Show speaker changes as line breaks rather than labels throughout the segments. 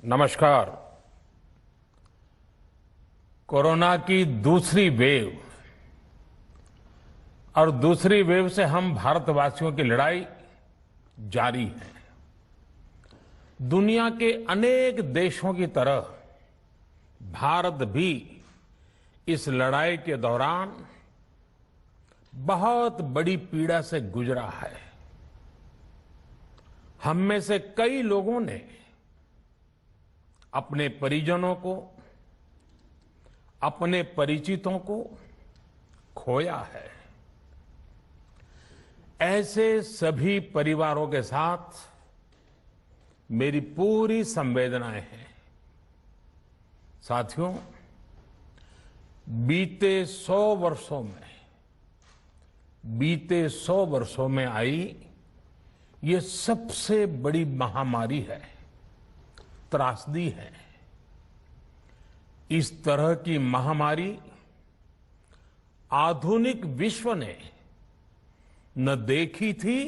नमस्कार। कोरोना की दूसरी वेव और दूसरी वेव से हम भारतवासियों की लड़ाई जारी है। दुनिया के अनेक देशों की तरह भारत भी इस लड़ाई के दौरान बहुत बड़ी पीड़ा से गुजरा है। हम में से कई लोगों ने अपने परिजनों को, अपने परिचितों को खोया है। ऐसे सभी परिवारों के साथ मेरी पूरी संवेदनाएं हैं। साथियों, बीते 100 वर्षों में आई ये सबसे बड़ी महामारी है, त्रासदी है। इस तरह की महामारी आधुनिक विश्व ने न देखी थी,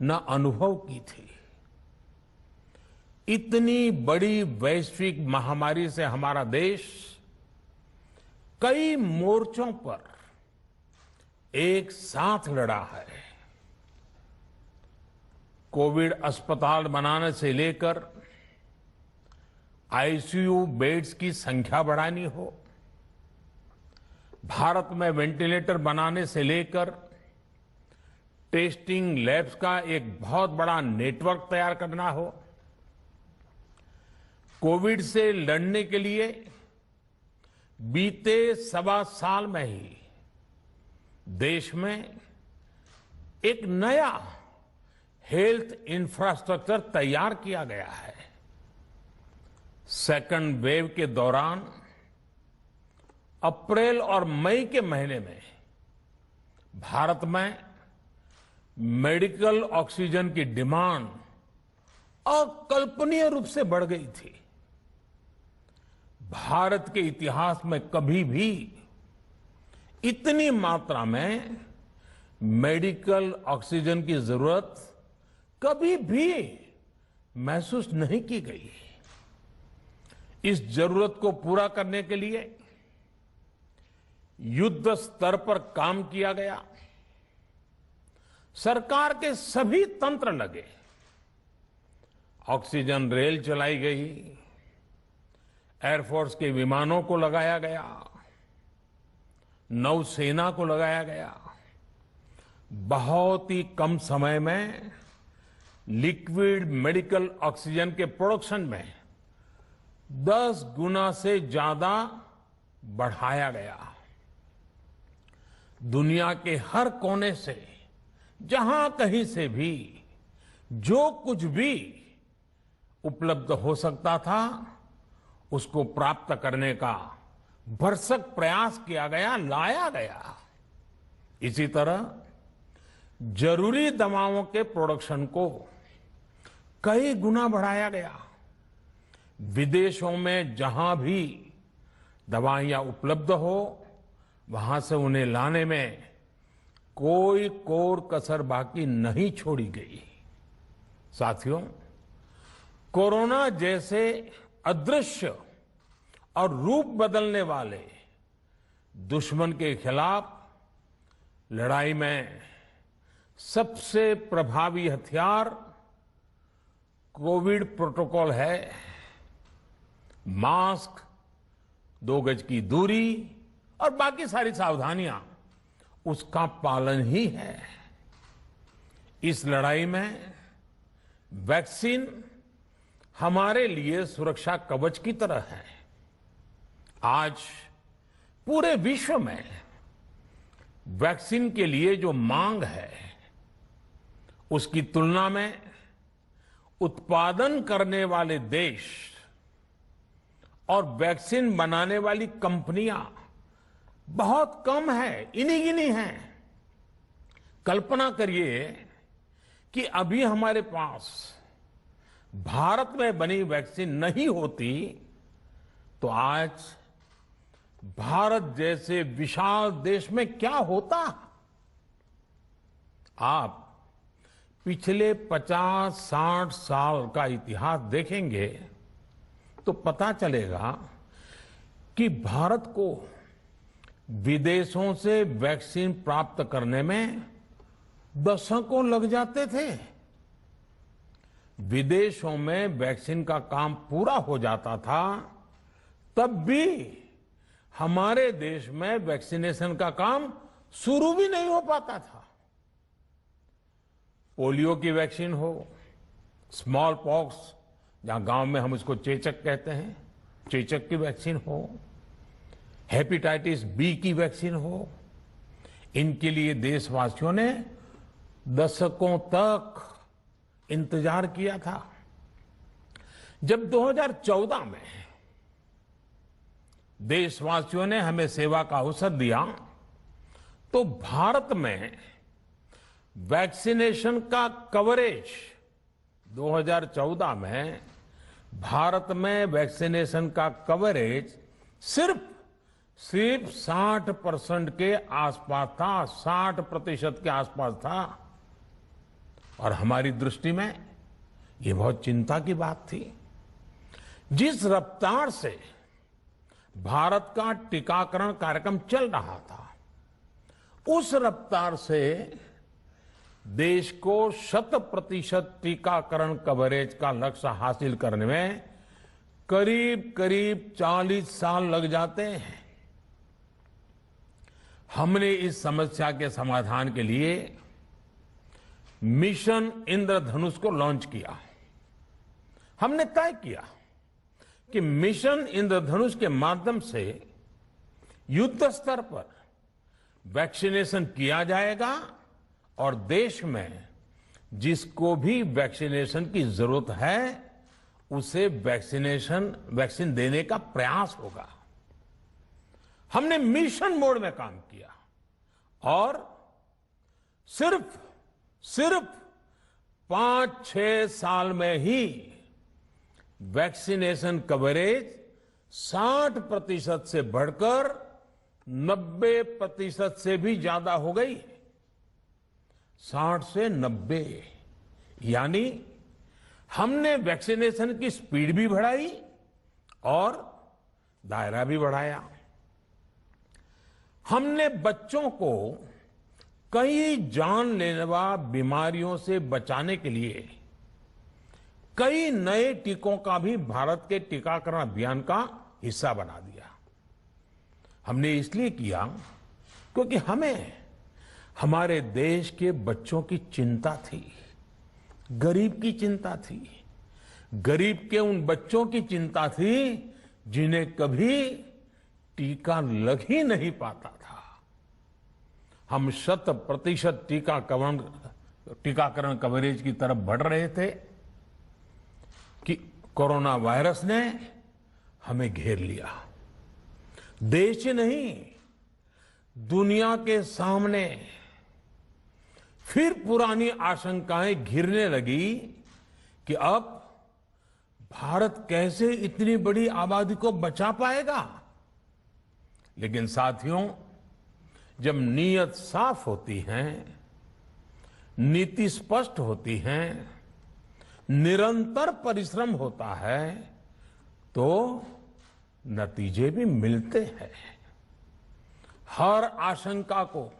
न अनुभव की थी। इतनी बड़ी वैश्विक महामारी से हमारा देश कई मोर्चों पर एक साथ लड़ा है। कोविड अस्पताल बनाने से लेकर आईसीयू बेड्स की संख्या बढ़ानी हो, भारत में वेंटिलेटर बनाने से लेकर टेस्टिंग लैब्स का एक बहुत बड़ा नेटवर्क तैयार करना हो, कोविड से लड़ने के लिए बीते 1.25 साल में ही देश में एक नया हेल्थ इंफ्रास्ट्रक्चर तैयार किया गया है। सेकंड वेव के दौरान अप्रैल और मई के महीने में भारत में मेडिकल ऑक्सीजन की डिमांड अकल्पनीय रूप से बढ़ गई थी। भारत के इतिहास में कभी भी इतनी मात्रा में मेडिकल ऑक्सीजन की जरूरत कभी भी महसूस नहीं की गई। इस जरूरत को पूरा करने के लिए युद्ध स्तर पर काम किया गया। सरकार के सभी तंत्र लगे। ऑक्सीजन रेल चलाई गई, एयरफोर्स के विमानों को लगाया गया, नौसेना को लगाया गया। बहुत ही कम समय में लिक्विड मेडिकल ऑक्सीजन के प्रोडक्शन में 10 गुना से ज्यादा बढ़ाया गया। दुनिया के हर कोने से, जहां कहीं से भी जो कुछ भी उपलब्ध हो सकता था, उसको प्राप्त करने का भरसक प्रयास किया गया, लाया गया। इसी तरह जरूरी दवाओं के प्रोडक्शन को कई गुना बढ़ाया गया। विदेशों में जहां भी दवाइयां उपलब्ध हो, वहां से उन्हें लाने में कोई कोर कसर बाकी नहीं छोड़ी गई। साथियों, कोरोना जैसे अदृश्य और रूप बदलने वाले दुश्मन के खिलाफ लड़ाई में सबसे प्रभावी हथियार कोविड प्रोटोकॉल है। मास्क, 2 गज की दूरी और बाकी सारी सावधानियां उसका पालन ही है। इस लड़ाई में वैक्सीन हमारे लिए सुरक्षा कवच की तरह है। आज पूरे विश्व में वैक्सीन के लिए जो मांग है, उसकी तुलना में उत्पादन करने वाले देश और वैक्सीन बनाने वाली कंपनियां बहुत कम है, इन्हीं गिनी हैं। कल्पना करिए कि अभी हमारे पास भारत में बनी वैक्सीन नहीं होती तो आज भारत जैसे विशाल देश में क्या होता। आप पिछले 50-60 साल का इतिहास देखेंगे तो पता चलेगा कि भारत को विदेशों से वैक्सीन प्राप्त करने में दशकों लग जाते थे। विदेशों में वैक्सीन का काम पूरा हो जाता था, तब भी हमारे देश में वैक्सीनेशन का काम शुरू भी नहीं हो पाता था। पोलियो की वैक्सीन हो, स्मॉल पॉक्स, जहां गांव में हम उसको चेचक कहते हैं, चेचक की वैक्सीन हो, हेपेटाइटिस बी की वैक्सीन हो, इनके लिए देशवासियों ने दशकों तक इंतजार किया था। जब 2014 में देशवासियों ने हमें सेवा का अवसर दिया, तो भारत में वैक्सीनेशन का कवरेज 2014 में भारत में वैक्सीनेशन का कवरेज सिर्फ 60% के आसपास था, 60% के आसपास था। और हमारी दृष्टि में ये बहुत चिंता की बात थी। जिस रफ्तार से भारत का टीकाकरण कार्यक्रम चल रहा था, उस रफ्तार से देश को 100% टीकाकरण कवरेज का लक्ष्य हासिल करने में करीब करीब 40 साल लग जाते हैं। हमने इस समस्या के समाधान के लिए मिशन इंद्रधनुष को लॉन्च किया। हमने तय किया कि मिशन इंद्रधनुष के माध्यम से युद्ध स्तर पर वैक्सीनेशन किया जाएगा और देश में जिसको भी वैक्सीनेशन की जरूरत है उसे वैक्सीन देने का प्रयास होगा। हमने मिशन मोड में काम किया और सिर्फ 5-6 साल में ही वैक्सीनेशन कवरेज 60% से बढ़कर 90% से भी ज्यादा हो गई। 60 से 90, यानी हमने वैक्सीनेशन की स्पीड भी बढ़ाई और दायरा भी बढ़ाया। हमने बच्चों को कई जानलेवा बीमारियों से बचाने के लिए कई नए टीकों का भी भारत के टीकाकरण अभियान का हिस्सा बना दिया। हमने इसलिए किया क्योंकि हमें हमारे देश के बच्चों की चिंता थी, गरीब की चिंता थी, गरीब के उन बच्चों की चिंता थी जिन्हें कभी टीका लग ही नहीं पाता था। हम 100% टीकाकरण कवरेज की तरफ बढ़ रहे थे कि कोरोना वायरस ने हमें घेर लिया। देश ही नहीं, दुनिया के सामने फिर पुरानी आशंकाएं घिरने लगी कि अब भारत कैसे इतनी बड़ी आबादी को बचा पाएगा। लेकिन साथियों, जब नीयत साफ होती है, नीति स्पष्ट होती है, निरंतर परिश्रम होता है, तो नतीजे भी मिलते हैं। हर आशंका को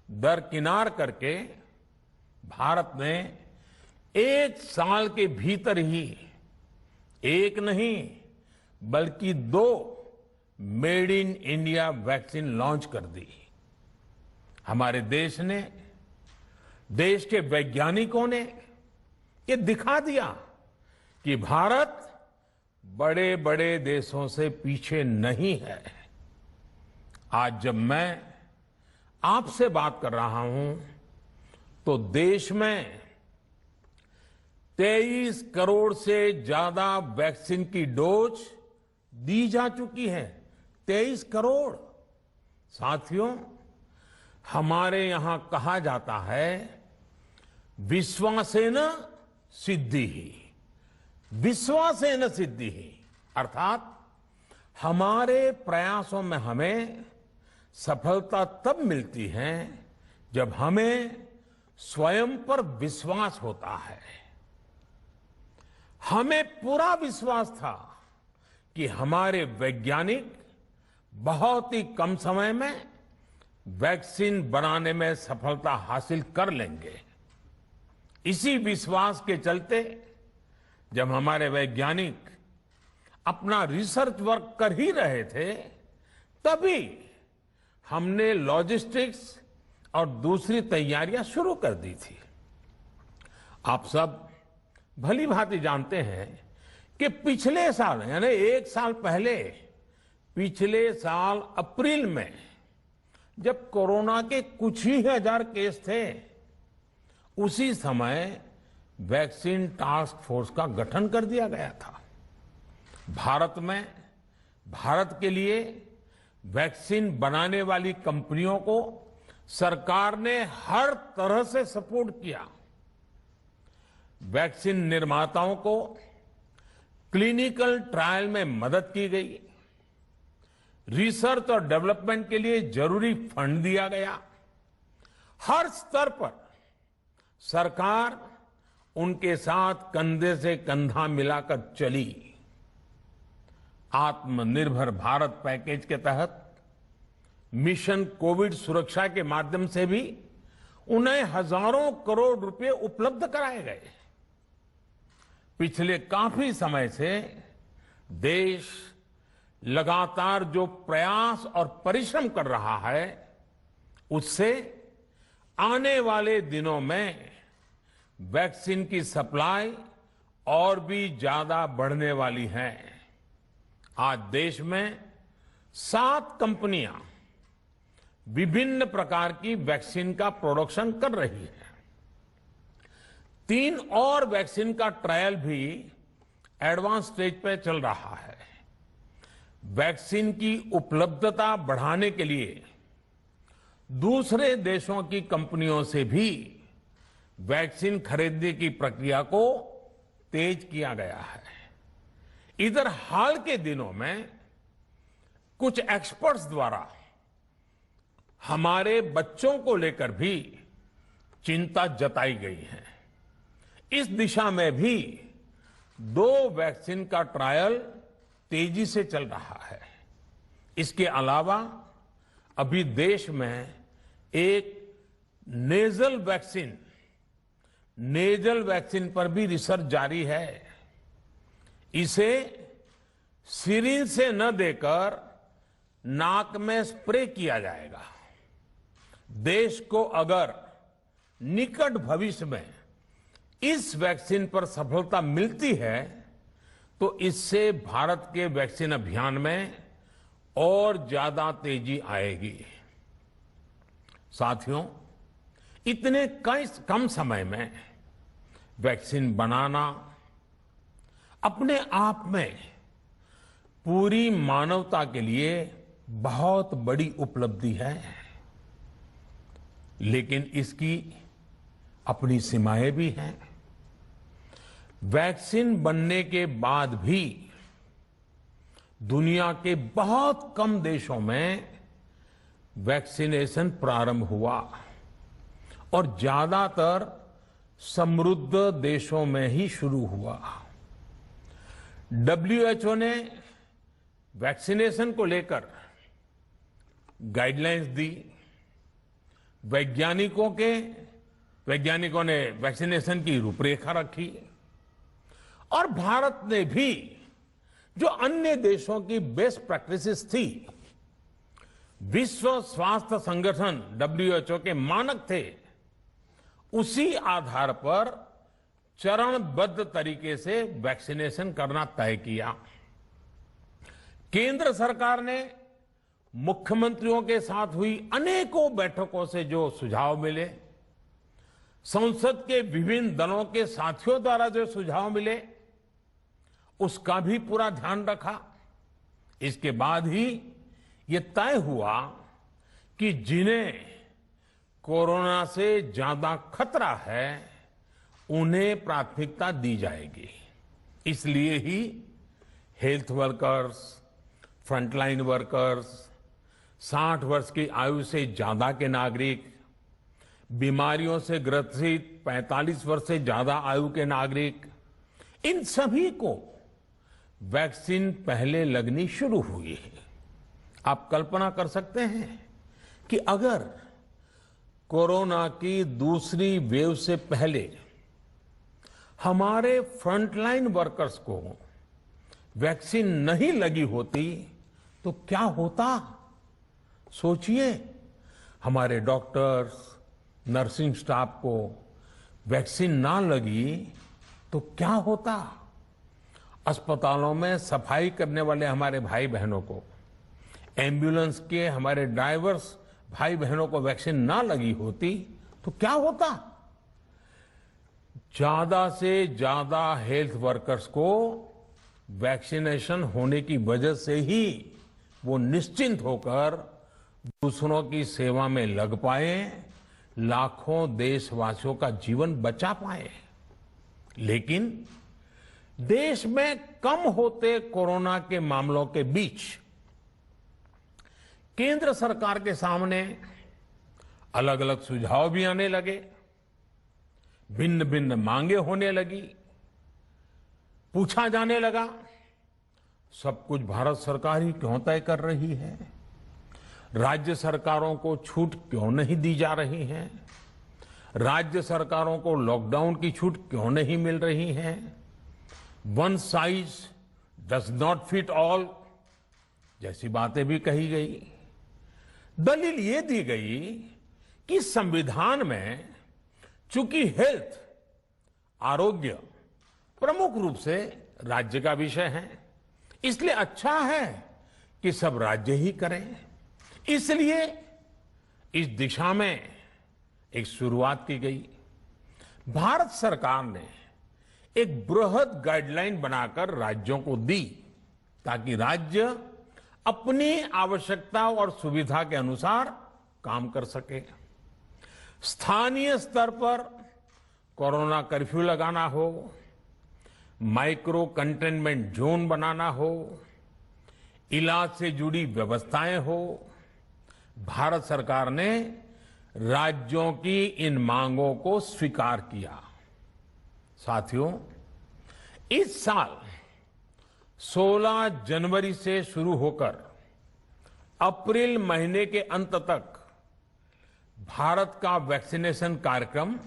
दरकिनार करके भारत ने 1 साल के भीतर ही एक नहीं बल्कि 2 made in India vaccine launch कर दी। हमारे देश ने, देश के वैज्ञानिकों ने ये दिखा दिया कि भारत बड़े बड़े देशों से पीछे नहीं है। आज जब मैं आपसे बात कर रहा हूं तो देश में 23 करोड़ से ज्यादा वैक्सीन की डोज दी जा चुकी है। 23 करोड़। साथियों, हमारे यहां कहा जाता है विश्वासेन सिद्धिः, विश्वासेन सिद्धिः, अर्थात हमारे प्रयासों में हमें सफलता तब मिलती है जब हमें स्वयं पर विश्वास होता है। हमें पूरा विश्वास था कि हमारे वैज्ञानिक बहुत ही कम समय में वैक्सीन बनाने में सफलता हासिल कर लेंगे। इसी विश्वास के चलते जब हमारे वैज्ञानिक अपना रिसर्च वर्क कर ही रहे थे, तभी हमने लॉजिस्टिक्स और दूसरी तैयारियां शुरू कर दी थी। आप सब भली भांति जानते हैं कि पिछले साल यानी 1 साल पहले, पिछले साल अप्रैल में जब कोरोना के कुछ ही हजार केस थे, उसी समय वैक्सीन टास्क फोर्स का गठन कर दिया गया था। भारत के लिए वैक्सीन बनाने वाली कंपनियों को सरकार ने हर तरह से सपोर्ट किया। वैक्सीन निर्माताओं को क्लिनिकल ट्रायल में मदद की गई, रिसर्च और डेवलपमेंट के लिए जरूरी फंड दिया गया। हर स्तर पर सरकार उनके साथ कंधे से कंधा मिलाकर चली। आत्मनिर्भर भारत पैकेज के तहत मिशन कोविड सुरक्षा के माध्यम से भी उन्हें हजारों करोड़ रुपए उपलब्ध कराए गए। पिछले काफी समय से देश लगातार जो प्रयास और परिश्रम कर रहा है, उससे आने वाले दिनों में वैक्सीन की सप्लाई और भी ज्यादा बढ़ने वाली है। आज देश में 7 कंपनियां विभिन्न प्रकार की वैक्सीन का प्रोडक्शन कर रही है। 3 और वैक्सीन का ट्रायल भी एडवांस स्टेज पे चल रहा है। वैक्सीन की उपलब्धता बढ़ाने के लिए दूसरे देशों की कंपनियों से भी वैक्सीन खरीदने की प्रक्रिया को तेज किया गया है। इधर हाल के दिनों में कुछ एक्सपर्ट्स द्वारा हमारे बच्चों को लेकर भी चिंता जताई गई है। इस दिशा में भी 2 वैक्सीन का ट्रायल तेजी से चल रहा है। इसके अलावा अभी देश में एक नेजल वैक्सीन पर भी रिसर्च जारी है। इसे सिरिंज से न देकर नाक में स्प्रे किया जाएगा। देश को अगर निकट भविष्य में इस वैक्सीन पर सफलता मिलती है, तो इससे भारत के वैक्सीन अभियान में और ज्यादा तेजी आएगी। साथियों, इतने कम समय में वैक्सीन बनाना अपने आप में पूरी मानवता के लिए बहुत बड़ी उपलब्धि है, लेकिन इसकी अपनी सीमाएं भी हैं। वैक्सीन बनने के बाद भी दुनिया के बहुत कम देशों में वैक्सीनेशन प्रारंभ हुआ और ज्यादातर समृद्ध देशों में ही शुरू हुआ। WHO ने वैक्सीनेशन को लेकर गाइडलाइंस दी। वैज्ञानिकों ने वैक्सीनेशन की रूपरेखा रखी और भारत ने भी जो अन्य देशों की बेस्ट प्रैक्टिसेस थी, विश्व स्वास्थ्य संगठन WHO के मानक थे, उसी आधार पर चरणबद्ध तरीके से वैक्सीनेशन करना तय किया। केंद्र सरकार ने मुख्यमंत्रियों के साथ हुई अनेकों बैठकों से जो सुझाव मिले, संसद के विभिन्न दलों के साथियों द्वारा जो सुझाव मिले, उसका भी पूरा ध्यान रखा। इसके बाद ही ये तय हुआ कि जिन्हें कोरोना से ज्यादा खतरा है, उन्हें प्राथमिकता दी जाएगी। इसलिए ही हेल्थ वर्कर्स, फ्रंटलाइन वर्कर्स, 60 वर्ष की आयु से ज्यादा के नागरिक, बीमारियों से ग्रसित 45 वर्ष से ज्यादा आयु के नागरिक, इन सभी को वैक्सीन पहले लगनी शुरू हुई है। आप कल्पना कर सकते हैं कि अगर कोरोना की दूसरी वेव से पहले हमारे फ्रंटलाइन वर्कर्स को वैक्सीन नहीं लगी होती तो क्या होता? सोचिए, हमारे डॉक्टर्स, नर्सिंग स्टाफ को वैक्सीन ना लगी तो क्या होता? अस्पतालों में सफाई करने वाले हमारे भाई बहनों को, एम्बुलेंस के हमारे ड्राइवर्स भाई बहनों को वैक्सीन ना लगी होती तो क्या होता? ज्यादा से ज्यादा हेल्थ वर्कर्स को वैक्सीनेशन होने की वजह से ही वो निश्चिंत होकर दूसरों की सेवा में लग पाए, लाखों देशवासियों का जीवन बचा पाए। लेकिन देश में कम होते कोरोना के मामलों के बीच केंद्र सरकार के सामने अलग अलग सुझाव भी आने लगे, भिन्न भिन्न मांगे होने लगी, पूछा जाने लगा, सब कुछ भारत सरकार ही क्यों तय कर रही है? राज्य सरकारों को छूट क्यों नहीं दी जा रही है? राज्य सरकारों को लॉकडाउन की छूट क्यों नहीं मिल रही है? One size does not fit all जैसी बातें भी कही गई। दलील ये दी गई कि संविधान में चूंकि हेल्थ, आरोग्य प्रमुख रूप से राज्य का विषय है, इसलिए अच्छा है कि सब राज्य ही करें। इसलिए इस दिशा में एक शुरुआत की गई। भारत सरकार ने एक बृहद गाइडलाइन बनाकर राज्यों को दी ताकि राज्य अपनी आवश्यकता और सुविधा के अनुसार काम कर सके। स्थानीय स्तर पर कोरोना कर्फ्यू लगाना हो, माइक्रो कंटेनमेंट जोन बनाना हो, इलाज से जुड़ी व्यवस्थाएं हो, भारत सरकार ने राज्यों की इन मांगों को स्वीकार किया। साथियों, इस साल 16 जनवरी से शुरू होकर अप्रैल महीने के अंत तक भारत का वैक्सीनेशन कार्यक्रम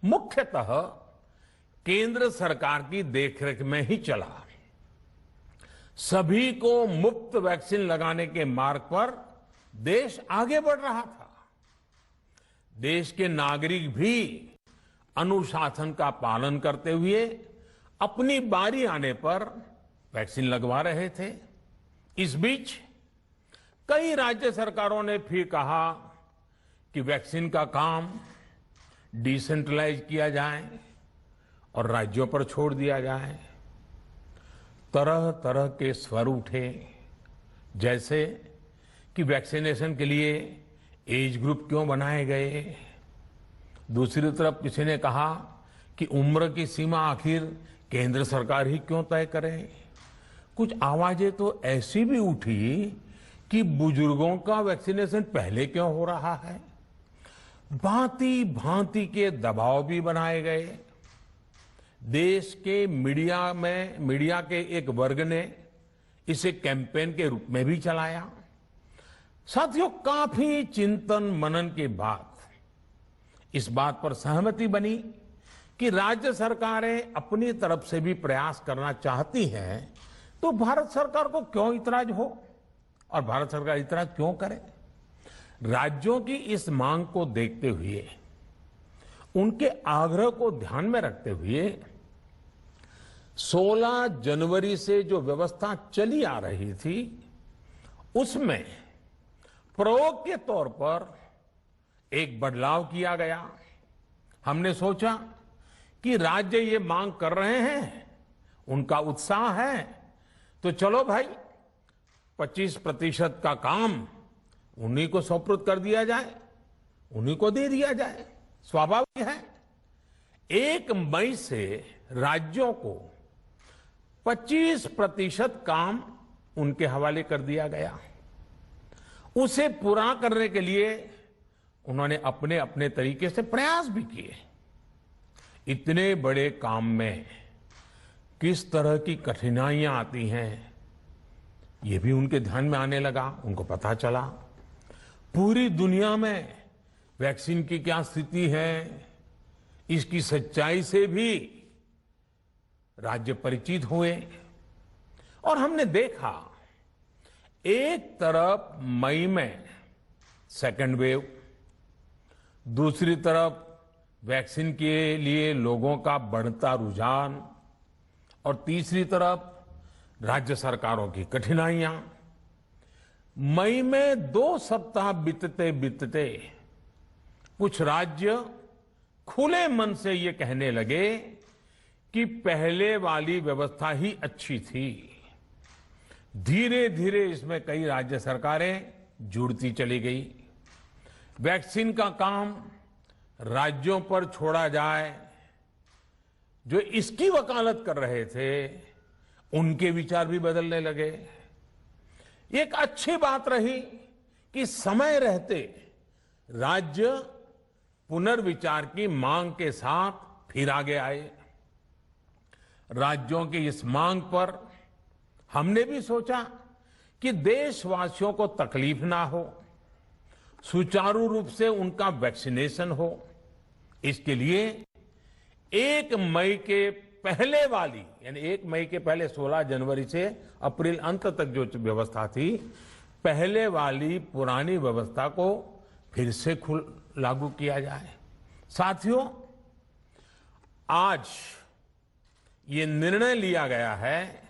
मुख्यतः केंद्र सरकार की देखरेख में ही चला। सभी को मुफ्त वैक्सीन लगाने के मार्ग पर देश आगे बढ़ रहा था। देश के नागरिक भी अनुशासन का पालन करते हुए अपनी बारी आने पर वैक्सीन लगवा रहे थे। इस बीच कई राज्य सरकारों ने फिर कहा कि वैक्सीन का काम डिसेंट्रलाइज किया जाए और राज्यों पर छोड़ दिया जाए। तरह तरह के स्वर उठे, जैसे कि वैक्सीनेशन के लिए एज ग्रुप क्यों बनाए गए। दूसरी तरफ किसी ने कहा कि उम्र की सीमा आखिर केंद्र सरकार ही क्यों तय करे। कुछ आवाजें तो ऐसी भी उठी कि बुजुर्गों का वैक्सीनेशन पहले क्यों हो रहा है। भांति भांति के दबाव भी बनाए गए। देश के मीडिया के एक वर्ग ने इसे कैंपेन के रूप में भी चलाया। साथियों, काफी चिंतन मनन के बाद इस बात पर सहमति बनी कि राज्य सरकारें अपनी तरफ से भी प्रयास करना चाहती हैं, तो भारत सरकार को क्यों इतराज हो और भारत सरकार इतराज क्यों करे। राज्यों की इस मांग को देखते हुए, उनके आग्रह को ध्यान में रखते हुए 16 जनवरी से जो व्यवस्था चली आ रही थी, उसमें प्रयोग के तौर पर एक बदलाव किया गया। हमने सोचा कि राज्य ये मांग कर रहे हैं, उनका उत्साह है, तो चलो भाई 25% का काम उन्हीं को सुपुर्द कर दिया जाए, उन्हीं को दे दिया जाए। स्वाभाविक है 1 मई से राज्यों को 25% काम उनके हवाले कर दिया गया। उसे पूरा करने के लिए उन्होंने अपने अपने तरीके से प्रयास भी किए। इतने बड़े काम में किस तरह की कठिनाइयां आती हैं, ये भी उनके ध्यान में आने लगा। उनको पता चला पूरी दुनिया में वैक्सीन की क्या स्थिति है, इसकी सच्चाई से भी राज्य परिचित हुए। और हमने देखा एक तरफ मई में सेकेंड वेव, दूसरी तरफ वैक्सीन के लिए लोगों का बढ़ता रुझान, और तीसरी तरफ राज्य सरकारों की कठिनाइयां। मई में 2 सप्ताह बीतते बीतते कुछ राज्य खुले मन से ये कहने लगे कि पहले वाली व्यवस्था ही अच्छी थी। धीरे धीरे इसमें कई राज्य सरकारें जुड़ती चली गई। वैक्सीन का काम राज्यों पर छोड़ा जाए, जो इसकी वकालत कर रहे थे उनके विचार भी बदलने लगे। एक अच्छी बात रही कि समय रहते राज्य पुनर्विचार की मांग के साथ फिर आगे आए। राज्यों की इस मांग पर हमने भी सोचा कि देशवासियों को तकलीफ ना हो, सुचारू रूप से उनका वैक्सीनेशन हो। इसके लिए 1 मई के पहले वाली, यानी 1 मई के पहले 16 जनवरी से अप्रैल अंत तक जो व्यवस्था थी, पहले वाली पुरानी व्यवस्था को फिर से लागू किया जाए। साथियों, आज ये निर्णय लिया गया है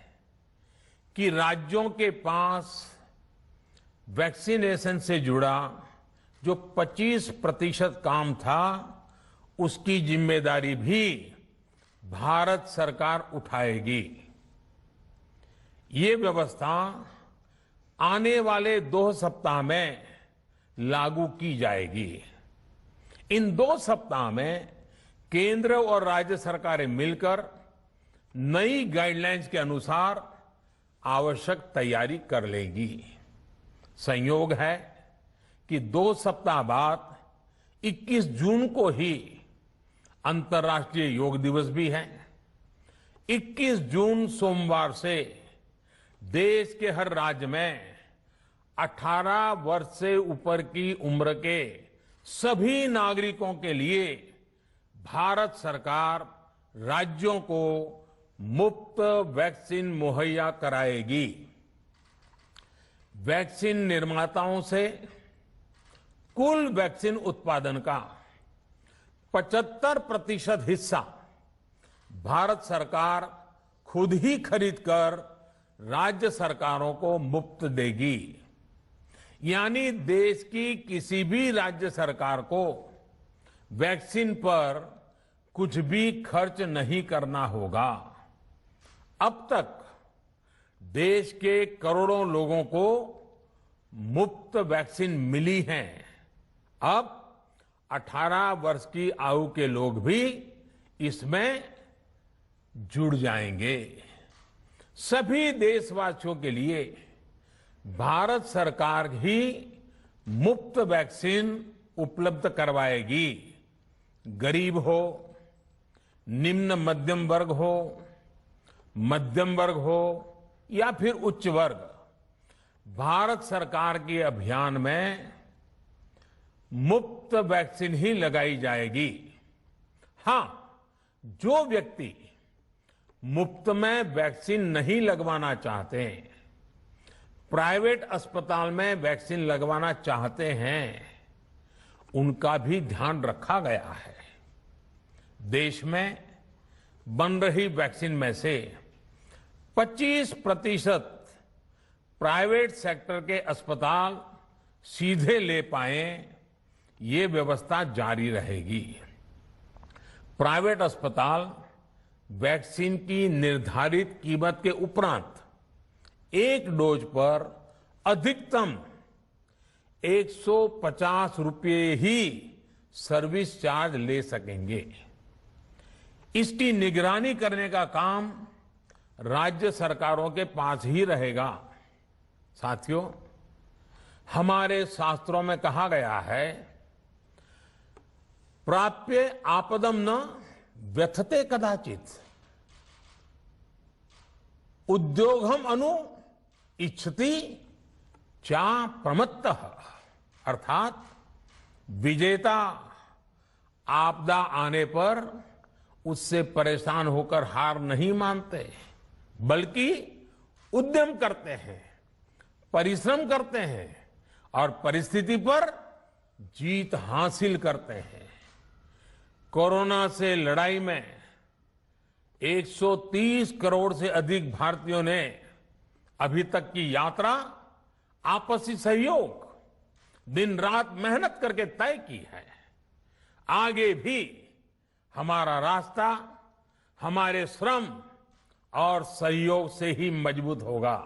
कि राज्यों के पास वैक्सीनेशन से जुड़ा जो 25% काम था, उसकी जिम्मेदारी भी भारत सरकार उठाएगी। ये व्यवस्था आने वाले 2 सप्ताह में लागू की जाएगी। इन 2 सप्ताह में केंद्र और राज्य सरकारें मिलकर नई गाइडलाइंस के अनुसार आवश्यक तैयारी कर लेंगी। संयोग है कि 2 सप्ताह बाद 21 जून को ही अंतर्राष्ट्रीय योग दिवस भी है। 21 जून सोमवार से देश के हर राज्य में 18 वर्ष से ऊपर की उम्र के सभी नागरिकों के लिए भारत सरकार राज्यों को मुफ्त वैक्सीन मुहैया कराएगी। वैक्सीन निर्माताओं से कुल वैक्सीन उत्पादन का 75% हिस्सा भारत सरकार खुद ही खरीदकर राज्य सरकारों को मुफ्त देगी। यानी देश की किसी भी राज्य सरकार को वैक्सीन पर कुछ भी खर्च नहीं करना होगा। अब तक देश के करोड़ों लोगों को मुफ्त वैक्सीन मिली है। अब 18 वर्ष की आयु के लोग भी इसमें जुड़ जाएंगे। सभी देशवासियों के लिए भारत सरकार ही मुफ्त वैक्सीन उपलब्ध करवाएगी। गरीब हो, निम्न मध्यम वर्ग हो, मध्यम वर्ग हो या फिर उच्च वर्ग, भारत सरकार के अभियान में मुफ्त वैक्सीन ही लगाई जाएगी। हां, जो व्यक्ति मुफ्त में वैक्सीन नहीं लगवाना चाहते, प्राइवेट अस्पताल में वैक्सीन लगवाना चाहते हैं, उनका भी ध्यान रखा गया है। देश में बन रही वैक्सीन में से 25% प्राइवेट सेक्टर के अस्पताल सीधे ले पाए, ये व्यवस्था जारी रहेगी। प्राइवेट अस्पताल वैक्सीन की निर्धारित कीमत के उपरांत एक डोज पर अधिकतम 150 रुपये ही सर्विस चार्ज ले सकेंगे। इसकी निगरानी करने का काम राज्य सरकारों के पास ही रहेगा। साथियों, हमारे शास्त्रों में कहा गया है, प्राप्य आपदम न व्यथते कदाचित। उद्योगम अनु इच्छति चा प्रमत्तः, अर्थात विजेता आपदा आने पर उससे परेशान होकर हार नहीं मानते, बल्कि उद्यम करते हैं, परिश्रम करते हैं और परिस्थिति पर जीत हासिल करते हैं। कोरोना से लड़ाई में 130 करोड़ से अधिक भारतीयों ने अभी तक की यात्रा आपसी सहयोग, दिन रात मेहनत करके तय की है। आगे भी हमारा रास्ता हमारे श्रम और सहयोग से ही मजबूत होगा।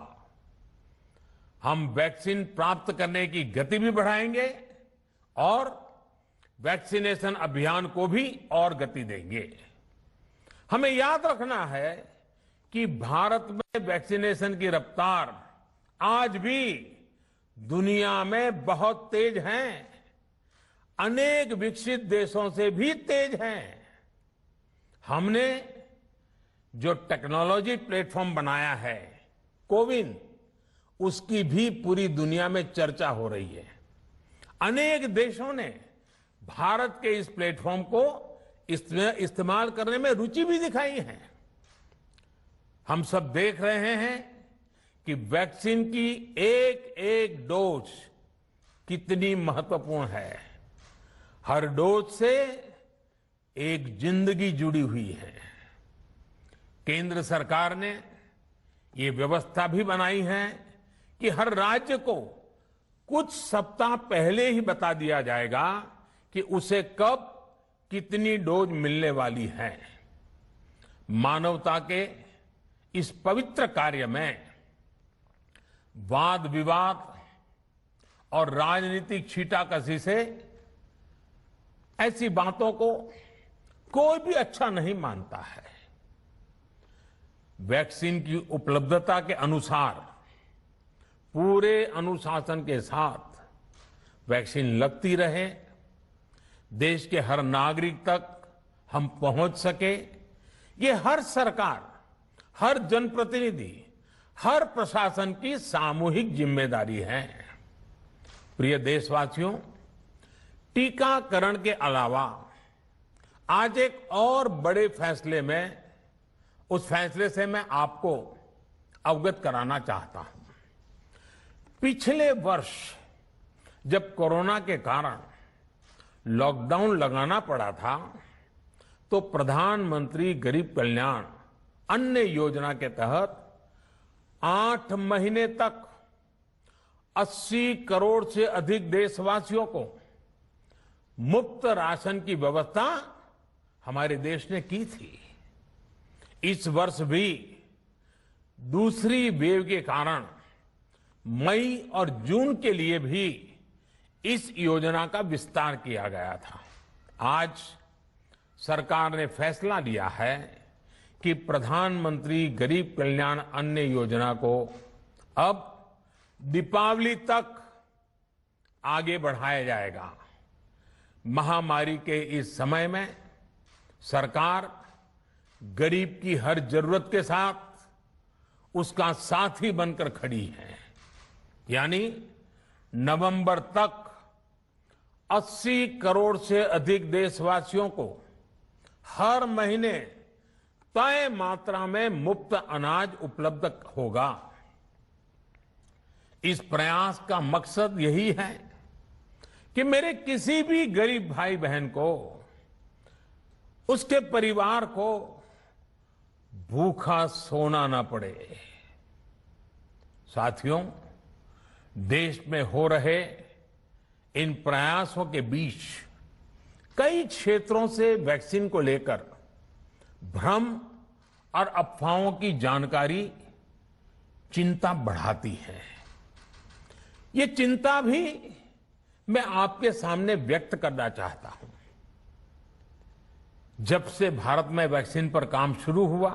हम वैक्सीन प्राप्त करने की गति भी बढ़ाएंगे और वैक्सीनेशन अभियान को भी और गति देंगे। हमें याद रखना है कि भारत में वैक्सीनेशन की रफ्तार आज भी दुनिया में बहुत तेज है, अनेक विकसित देशों से भी तेज है। हमने जो टेक्नोलॉजी प्लेटफॉर्म बनाया है कोविन, उसकी भी पूरी दुनिया में चर्चा हो रही है। अनेक देशों ने भारत के इस प्लेटफॉर्म को इस्तेमाल करने में रुचि भी दिखाई है। हम सब देख रहे हैं कि वैक्सीन की एक एक डोज कितनी महत्वपूर्ण है। हर डोज से एक जिंदगी जुड़ी हुई है। केंद्र सरकार ने ये व्यवस्था भी बनाई है कि हर राज्य को कुछ सप्ताह पहले ही बता दिया जाएगा कि उसे कब कितनी डोज मिलने वाली है। मानवता के इस पवित्र कार्य में वाद विवाद और राजनीतिक छींटाकशी से ऐसी बातों को कोई भी अच्छा नहीं मानता है। वैक्सीन की उपलब्धता के अनुसार पूरे अनुशासन के साथ वैक्सीन लगती रहे, देश के हर नागरिक तक हम पहुंच सके, ये हर सरकार, हर जनप्रतिनिधि, हर प्रशासन की सामूहिक जिम्मेदारी है। प्रिय देशवासियों, टीकाकरण के अलावा आज एक और बड़े फैसले में, उस फैसले से मैं आपको अवगत कराना चाहता हूं। पिछले वर्ष जब कोरोना के कारण लॉकडाउन लगाना पड़ा था, तो प्रधानमंत्री गरीब कल्याण अन्न योजना के तहत 8 महीने तक 80 करोड़ से अधिक देशवासियों को मुफ्त राशन की व्यवस्था हमारे देश ने की थी। इस वर्ष भी दूसरी वेव के कारण मई और जून के लिए भी इस योजना का विस्तार किया गया था। आज सरकार ने फैसला लिया है कि प्रधानमंत्री गरीब कल्याण अन्न योजना को अब दीपावली तक आगे बढ़ाया जाएगा। महामारी के इस समय में सरकार गरीब की हर जरूरत के साथ उसका साथी बनकर खड़ी है। यानी नवंबर तक 80 करोड़ से अधिक देशवासियों को हर महीने तय मात्रा में मुफ्त अनाज उपलब्ध होगा। इस प्रयास का मकसद यही है कि मेरे किसी भी गरीब भाई बहन को, उसके परिवार को भूखा सोना ना पड़े। साथियों, देश में हो रहे इन प्रयासों के बीच कई क्षेत्रों से वैक्सीन को लेकर भ्रम और अफवाहों की जानकारी चिंता बढ़ाती है। ये चिंता भी मैं आपके सामने व्यक्त करना चाहता हूं। जब से भारत में वैक्सीन पर काम शुरू हुआ,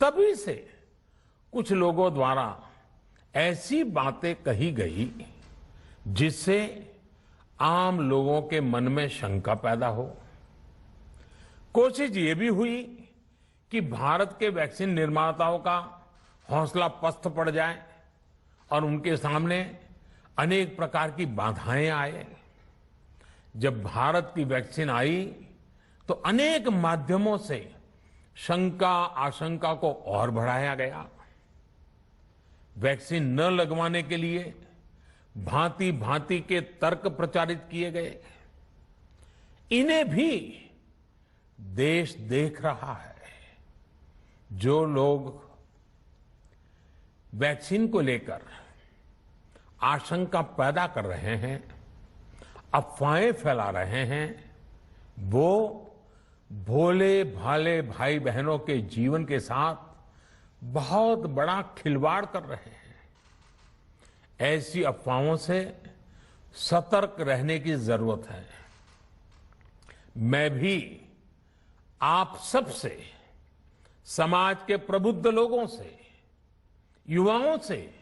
तभी से कुछ लोगों द्वारा ऐसी बातें कही गई जिससे आम लोगों के मन में शंका पैदा हो। कोशिश ये भी हुई कि भारत के वैक्सीन निर्माताओं का हौसला पस्त पड़ जाए और उनके सामने अनेक प्रकार की बाधाएं आए। जब भारत की वैक्सीन आई तो अनेक माध्यमों से शंका आशंका को और बढ़ाया गया। वैक्सीन न लगवाने के लिए भांति भांति के तर्क प्रचारित किए गए। इन्हें भी देश देख रहा है। जो लोग वैक्सीन को लेकर आशंका पैदा कर रहे हैं, अफवाहें फैला रहे हैं, वो भोले भाले भाई बहनों के जीवन के साथ बहुत बड़ा खिलवाड़ कर रहे हैं। ऐसी अफवाहों से सतर्क रहने की जरूरत है। मैं भी आप सबसे, समाज के प्रबुद्ध लोगों से, युवाओं से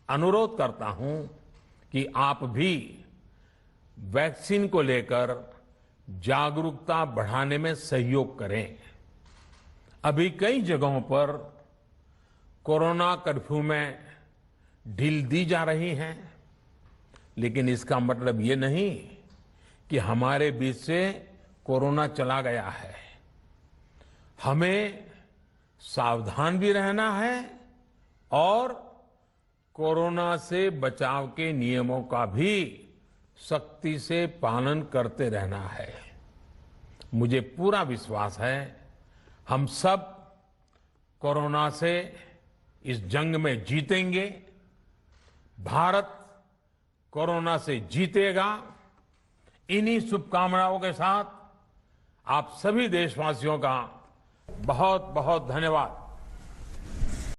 अनुरोध करता हूं कि आप भी वैक्सीन को लेकर जागरूकता बढ़ाने में सहयोग करें। अभी कई जगहों पर कोरोना कर्फ्यू में ढील दी जा रही है, लेकिन इसका मतलब ये नहीं कि हमारे बीच से कोरोना चला गया है। हमें सावधान भी रहना है और कोरोना से बचाव के नियमों का भी सख्ती से पालन करते रहना है। मुझे पूरा विश्वास है हम सब कोरोना से इस जंग में जीतेंगे। भारत कोरोना से जीतेगा। इन्हीं शुभकामनाओं के साथ आप सभी देशवासियों का बहुत बहुत धन्यवाद।